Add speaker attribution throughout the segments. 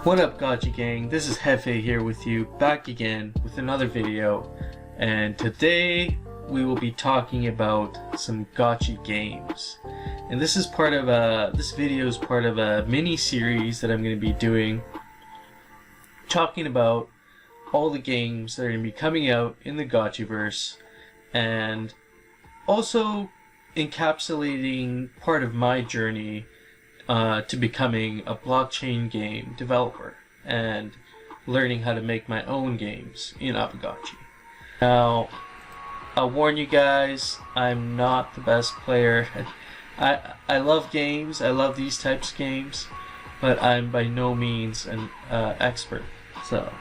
Speaker 1: What up, Gotchi Gang? This is Hefe here with you, back again with another video, and today we will be talking about some Gotchi games. And this is part of this video is part of a mini series that I'm going to be doing, talking about all the games that are going to be coming out in the Gotchiverse, and also encapsulating part of my journey to becoming a blockchain game developer and learning how to make my own games in Aavegotchi. Now, I'll warn you guys, I'm not the best player. I love games, I love these types of games, but I'm by no means an expert. So,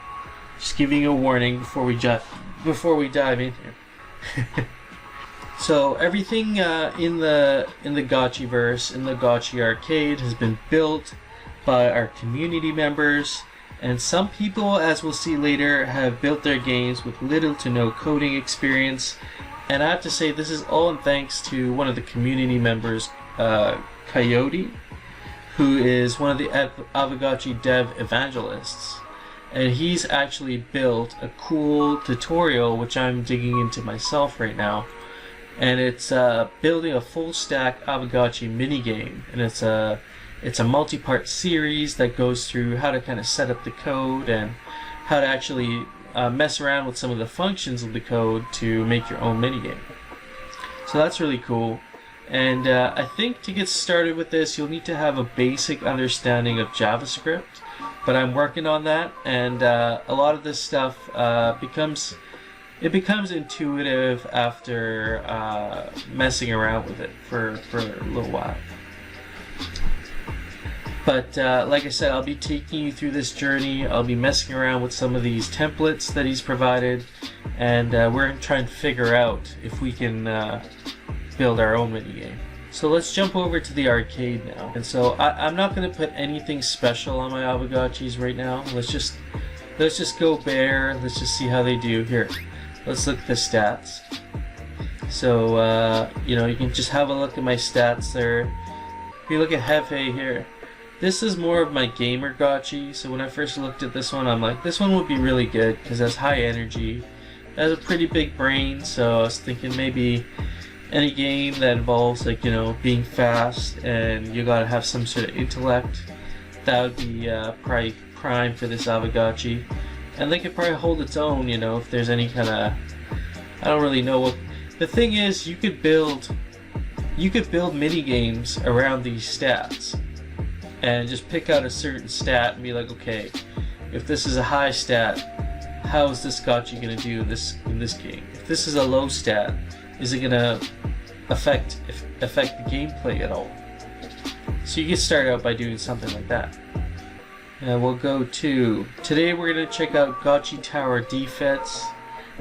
Speaker 1: just giving you a warning before we dive in here. So everything in the Gotchiverse, in the Gotchi Arcade, has been built by our community members, and some people, as we'll see later, have built their games with little to no coding experience. And I have to say, this is all in thanks to one of the community members, Coyote, who is one of the Aavegotchi Dev Evangalists. And he's actually built a cool tutorial, which I'm digging into myself right now. And it's building a full stack Aavegotchi minigame, and it's a multi-part series that goes through how to kind of set up the code and how to actually mess around with some of the functions of the code to make your own minigame. So that's really cool. And I think to get started with this, you'll need to have a basic understanding of JavaScript, but I'm working on that, and a lot of this stuff becomes intuitive after messing around with it for a little while. But like I said, I'll be taking you through this journey. I'll be messing around with some of these templates that he's provided, and we're trying to figure out if we can build our own minigame. So let's jump over to the arcade now. And so I'm not going to put anything special on my Aavegotchis right now. Let's just go bare. Let's just see how they do here. Let's look at the stats. So, you know, you can just have a look at my stats there. If you look at Hefe here, this is more of my gamer Gotchi. So when I first looked at this one, I'm like, this one would be really good because it has high energy. It has a pretty big brain, so I was thinking maybe any game that involves, like, you know, being fast and you gotta have some sort of intellect, that would be probably prime for this Aavegotchi. And they could probably hold its own, you know, if there's any kind of, I don't really know what. The thing is, you could build mini games around these stats, and just pick out a certain stat and be like, okay, if this is a high stat, how is this Gotchi gonna do in this game? If this is a low stat, is it gonna affect the gameplay at all? So you can start out by doing something like that. And we'll go to, today we're going to check out Gotchi Tower Defense.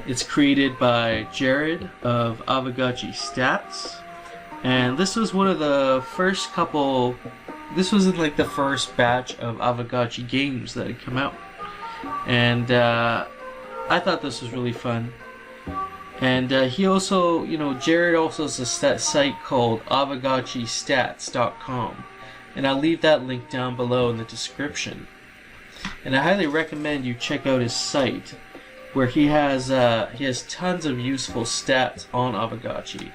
Speaker 1: It's created by Jarrod of Aavegotchi Stats. And this was one of the first couple, this was in like the first batch of Aavegotchi games that had come out. And I thought this was really fun. And he also, you know, Jarrod also has a site called Aavegotchistats.com. And I'll leave that link down below in the description. And I highly recommend you check out his site, where he has tons of useful stats on Aavegotchi.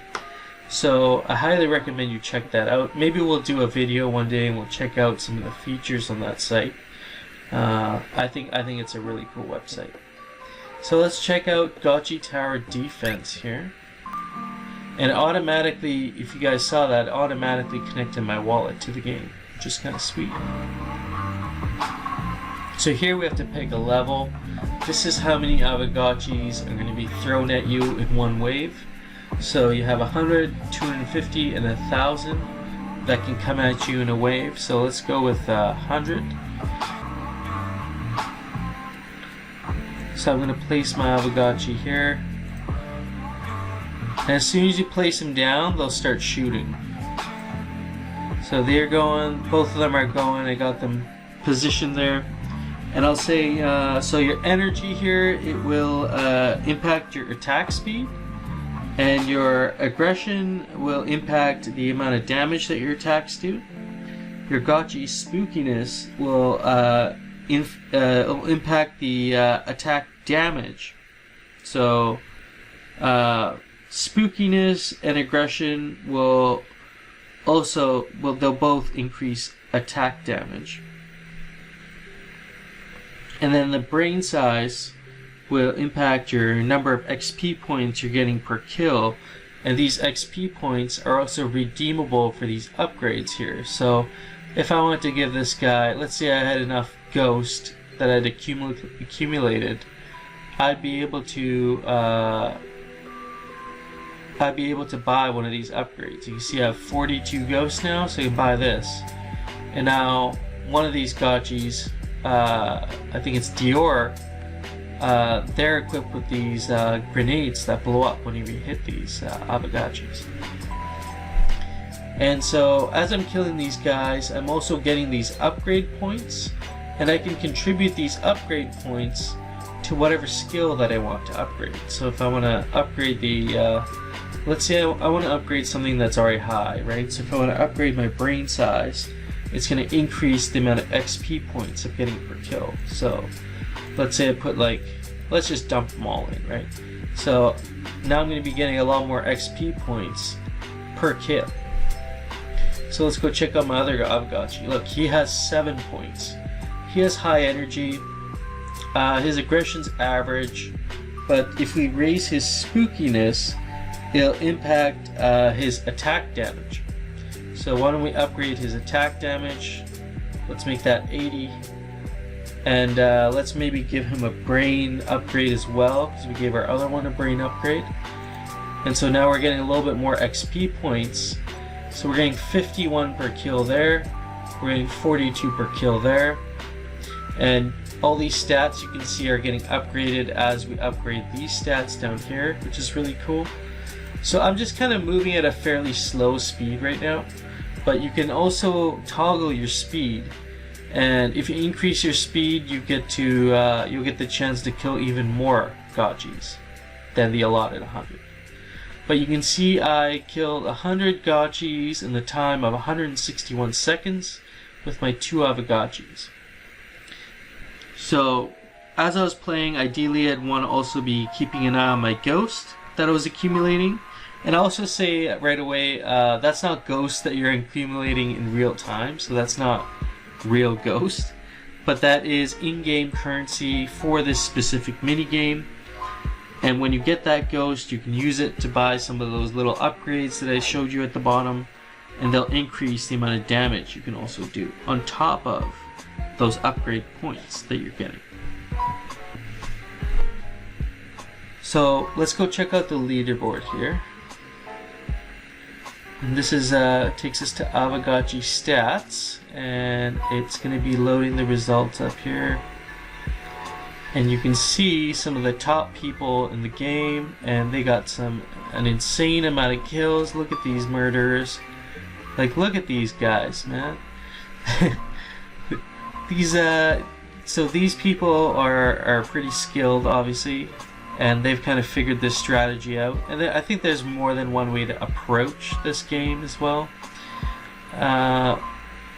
Speaker 1: So I highly recommend you check that out. Maybe we'll do a video one day and we'll check out some of the features on that site. I think it's a really cool website. So let's check out Gotchi Tower Defense here. And automatically, if you guys saw that, automatically connected my wallet to the game, which is kind of sweet. So here we have to pick a level. This is how many Aavegotchis are going to be thrown at you in one wave. So you have 100, 250, and 1,000 that can come at you in a wave. So let's go with 100. So I'm going to place my Aavegotchi here. And as soon as you place them down, they'll start shooting. So they're going, both of them are going, I got them positioned there. And I'll say, so your energy here, it will impact your attack speed. And your aggression will impact the amount of damage that your attacks do. Your Gotchi spookiness will it'll impact the attack damage. So spookiness and aggression will they'll both increase attack damage. And then the brain size will impact your number of XP points you're getting per kill, and these XP points are also redeemable for these upgrades here. So if I want to give this guy, let's say I had enough ghost that I'd accumulated, I'd be able to buy one of these upgrades. You can see I have 42 ghosts now, so I can buy this. And now one of these Gotchis, I think it's Dior, they're equipped with these grenades that blow up when you hit these Aavegotchis. And so as I'm killing these guys, I'm also getting these upgrade points, and I can contribute these upgrade points to whatever skill that I want to upgrade. So if I want to upgrade the, let's say I want to upgrade something that's already high, right? So if I want to upgrade my brain size, it's going to increase the amount of XP points I'm getting per kill. So let's say I put let's just dump them all in, right? So now I'm going to be getting a lot more XP points per kill. So let's go check out my other Aavegotchi. Look, he has 7 points. He has high energy. His aggression's average, but if we raise his spookiness, it'll impact his attack damage. So why don't we upgrade his attack damage? Let's make that 80. And let's maybe give him a brain upgrade as well, because we gave our other one a brain upgrade. And so now we're getting a little bit more XP points. So we're getting 51 per kill there. We're getting 42 per kill there. And all these stats you can see are getting upgraded as we upgrade these stats down here, which is really cool. So I'm just kind of moving at a fairly slow speed right now, but you can also toggle your speed, and if you increase your speed, you get to you'll get the chance to kill even more Gotchis than the allotted 100. But you can see I killed 100 Gotchis in the time of 161 seconds with my 2 Aavegotchis. So as I was playing, ideally I'd want to also be keeping an eye on my ghost that I was accumulating. And I'll also say right away, that's not ghost that you're accumulating in real time, so that's not real ghost, but that is in-game currency for this specific minigame. And when you get that ghost, you can use it to buy some of those little upgrades that I showed you at the bottom, and they'll increase the amount of damage you can also do on top of those upgrade points that you're getting. So let's go check out the leaderboard here. And this is takes us to Aavegotchi Stats, and it's going to be loading the results up here. And you can see some of the top people in the game, and they got an insane amount of kills. Look at these murderers. Like, look at these guys, man. So these people are pretty skilled, obviously, and they've kind of figured this strategy out. And I think there's more than one way to approach this game as well. And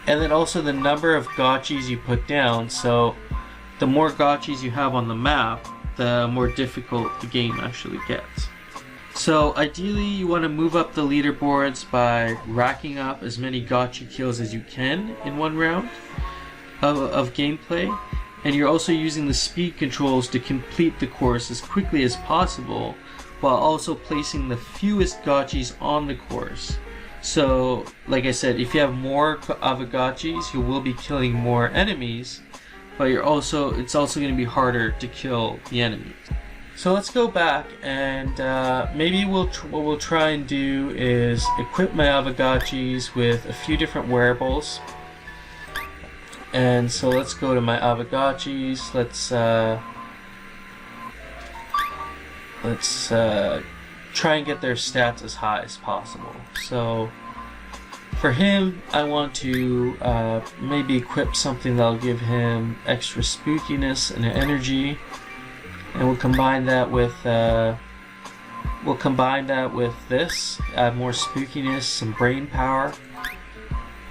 Speaker 1: then also the number of Gotchis you put down. So the more Gotchis you have on the map, the more difficult the game actually gets. So ideally you want to move up the leaderboards by racking up as many Gotchi kills as you can in one round of gameplay. And you're also using the speed controls to complete the course as quickly as possible, while also placing the fewest Gotchis on the course. So, like I said, if you have more Aavegotchis, you will be killing more enemies, but it's also going to be harder to kill the enemies. So let's go back, and maybe what we'll try and do is equip my Aavegotchis with a few different wearables. And so let's go to my Aavegotchis. Let's try and get their stats as high as possible. So for him, I want to maybe equip something that'll give him extra spookiness and energy, and we'll combine that with this. Add more spookiness, some brain power.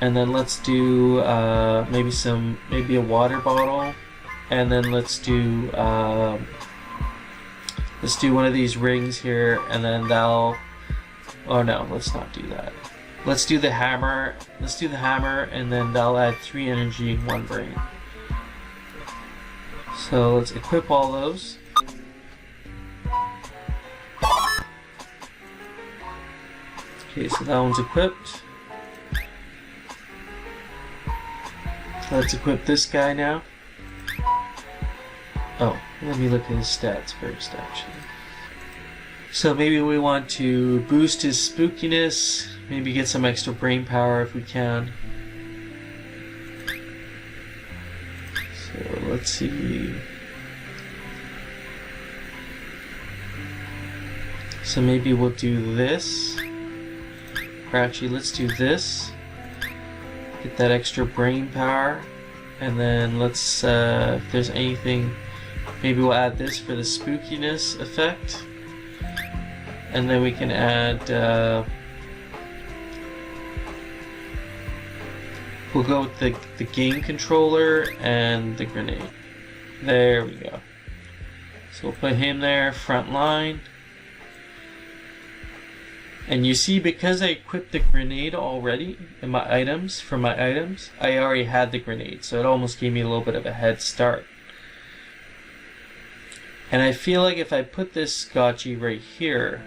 Speaker 1: And then let's do maybe a water bottle and then let's do one of these rings here, and then that'll. Oh no, let's not do that. Let's do the hammer. Let's do the hammer, and then that'll add 3 energy and 1 brain. So let's equip all those. Okay, so that one's equipped. Let's equip this guy now. Oh, let me look at his stats first, actually. So maybe we want to boost his spookiness, maybe get some extra brain power if we can. So let's see. So maybe we'll do this. Or actually, let's do this. Get that extra brain power. And then let's, if there's anything, maybe we'll add this for the spookiness effect. And then we can add, we'll go with the game controller and the grenade. There we go. So we'll put him there, front line. And you see, because I equipped the grenade already in my items, I already had the grenade. So it almost gave me a little bit of a head start. And I feel like if I put this Gotchi right here,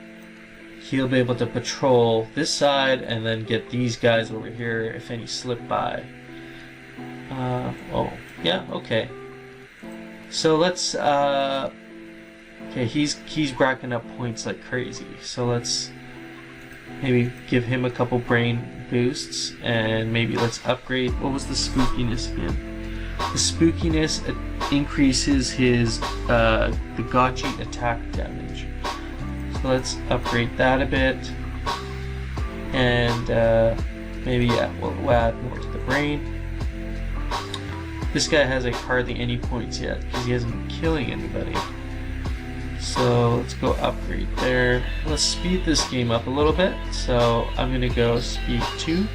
Speaker 1: he'll be able to patrol this side and then get these guys over here if any slip by. Oh, yeah, okay. So let's, okay, he's racking up points like crazy. So let's maybe give him a couple brain boosts, and maybe let's upgrade, what was the spookiness again? The spookiness increases his, the Gotchi attack damage. So let's upgrade that a bit, and maybe we'll add more to the brain. This guy has like hardly any points yet because he hasn't been killing anybody. So let's go upgrade there. Let's speed this game up a little bit. So I'm gonna go speed 2.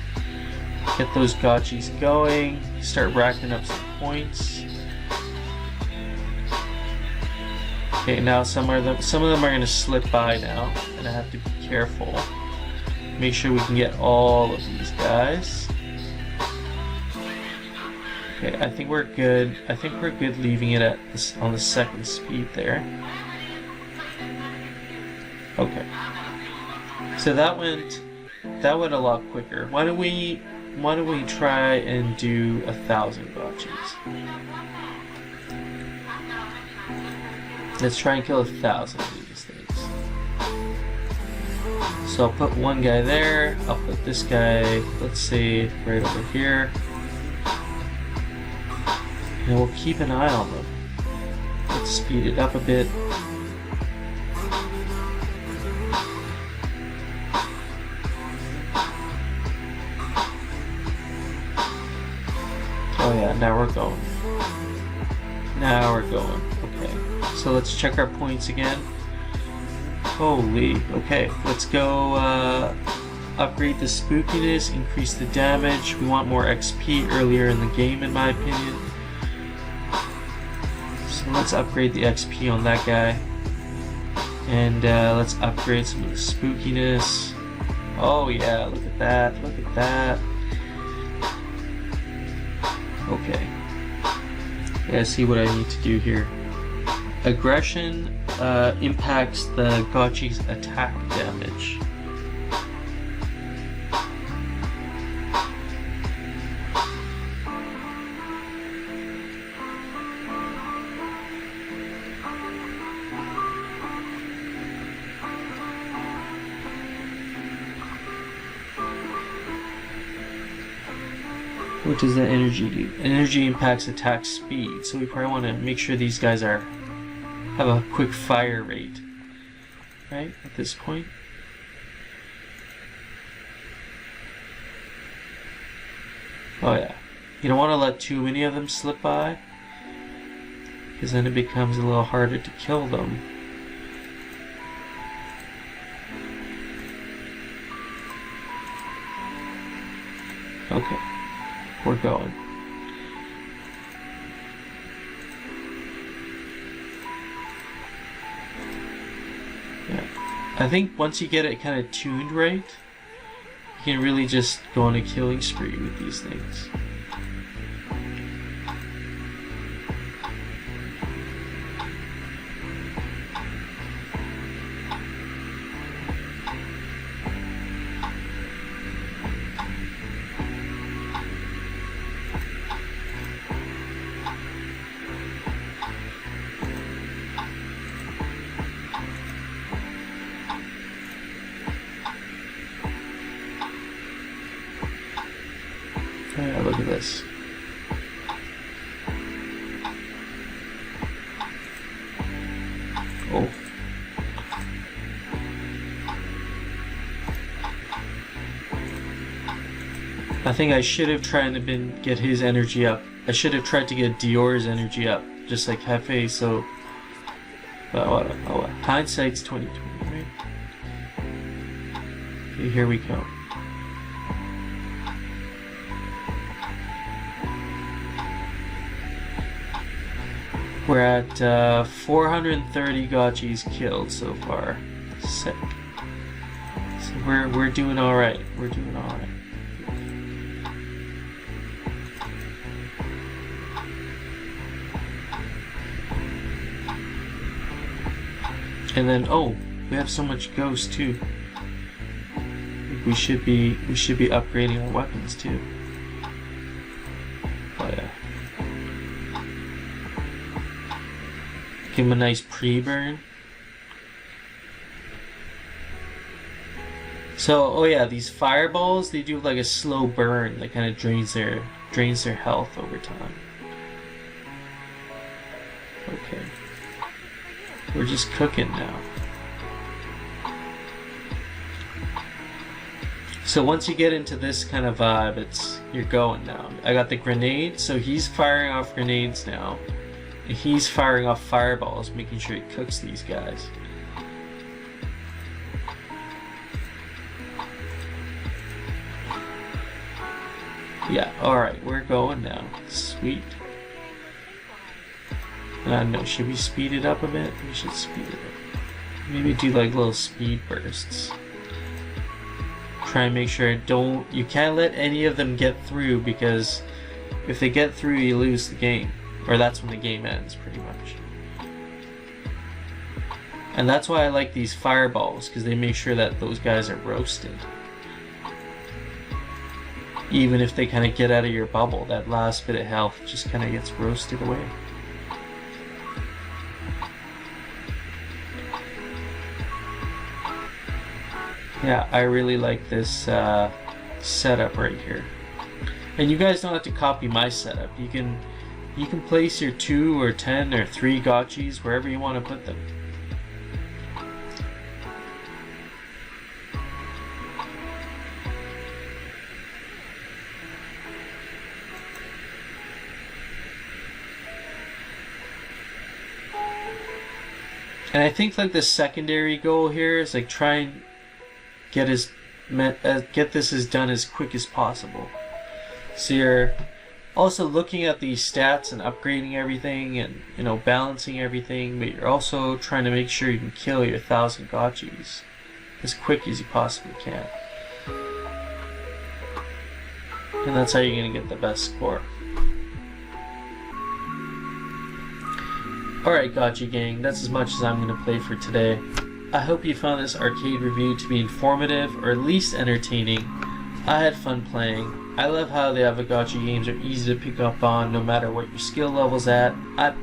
Speaker 1: Get those Gotchis going. Start racking up some points. Okay, now some of them are going to slip by now, and I have to be careful. Make sure we can get all of these guys. Okay, I think we're good. I think we're good leaving it at this, on the second speed there. Okay. So that went a lot quicker. Why don't we try and do 1,000 Gotchis? Let's try and kill 1,000 of these things. So I'll put one guy there. I'll put this guy, let's say, right over here. And we'll keep an eye on them. Let's speed it up a bit. Oh yeah, now we're going. Now we're going. Okay. So let's check our points again. Holy, okay, let's go upgrade the spookiness, increase the damage. We want more XP earlier in the game, in my opinion. So let's upgrade the XP on that guy. And let's upgrade some of the spookiness. Oh yeah, look at that, look at that. Okay. Yeah, see what I need to do here. Aggression impacts the Gotchi's attack damage. What does the energy do? Energy impacts attack speed, so we probably want to make sure these guys have a quick fire rate, right, at this point. Oh yeah, you don't want to let too many of them slip by, because then it becomes a little harder to kill them. Okay, we're going. I think once you get it kind of tuned right, you can really just go on a killing spree with these things. Yeah, look at this. Oh. I think I should have tried to get his energy up. I should have tried to get Dior's energy up, just like Hefe, so... hindsight's 2020, right? Okay, here we go. We're at 430 Gotchis killed so far. Sick. So we're doing all right. We're doing all right. And then we have so much ghost too. We should be upgrading our weapons too. But yeah. Give him a nice pre-burn. So, these fireballs, they do like a slow burn that kind of drains their health over time. Okay. We're just cooking now. So once you get into this kind of vibe, you're going now. I got the grenade, so he's firing off grenades now. He's firing off fireballs, making sure he cooks these guys. Yeah, alright, we're going now. Sweet. I don't know, should we speed it up a bit? We should speed it up. Maybe do like little speed bursts. Try and make sure you can't let any of them get through, because if they get through, you lose the game. Or that's when the game ends, pretty much. And that's why I like these fireballs, because they make sure that those guys are roasted. Even if they kind of get out of your bubble, that last bit of health just kind of gets roasted away. Yeah, I really like this setup right here. And you guys don't have to copy my setup. You can place your 2 or 10 or 3 Gotchis wherever you want to put them. And I think like the secondary goal here is like try and get this done as quick as possible. So you're also looking at these stats and upgrading everything and, balancing everything, but you're also trying to make sure you can kill your 1,000 Gotchis as quick as you possibly can. And that's how you're going to get the best score. Alright, Gotchi gang, that's as much as I'm going to play for today. I hope you found this arcade review to be informative or at least entertaining. I had fun playing. I love how the Aavegotchi games are easy to pick up on no matter what your skill level's at.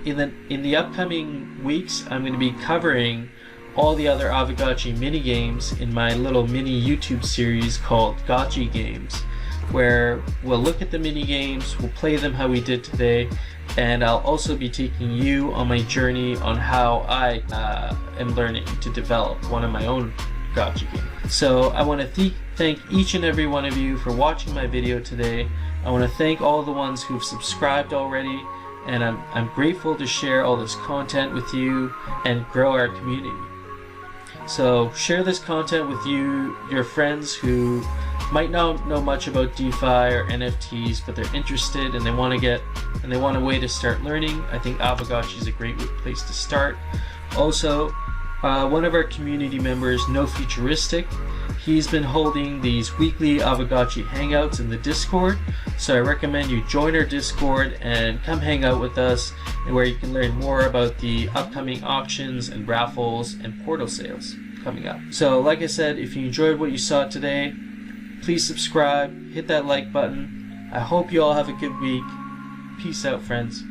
Speaker 1: In the upcoming weeks, I'm going to be covering all the other Aavegotchi minigames in my little mini YouTube series called Gotchi Games, where we'll look at the minigames, we'll play them how we did today, and I'll also be taking you on my journey on how I am learning to develop one of my own Gotchi games. So I want to thank each and every one of you for watching my video today. I want to thank all the ones who've subscribed already, and I'm grateful to share all this content with you and grow our community. So share this content with your friends who might not know much about DeFi or NFTs, but they're interested and they want a way to start learning. I think Aavegotchi is a great place to start. Also, one of our community members, No Futuristic, he's been holding these weekly Aavegotchi hangouts in the Discord, so I recommend you join our Discord and come hang out with us, and where you can learn more about the upcoming auctions and raffles and portal sales coming up. So like I said, if you enjoyed what you saw today, please subscribe, hit that like button. I hope you all have a good week. Peace out, friends.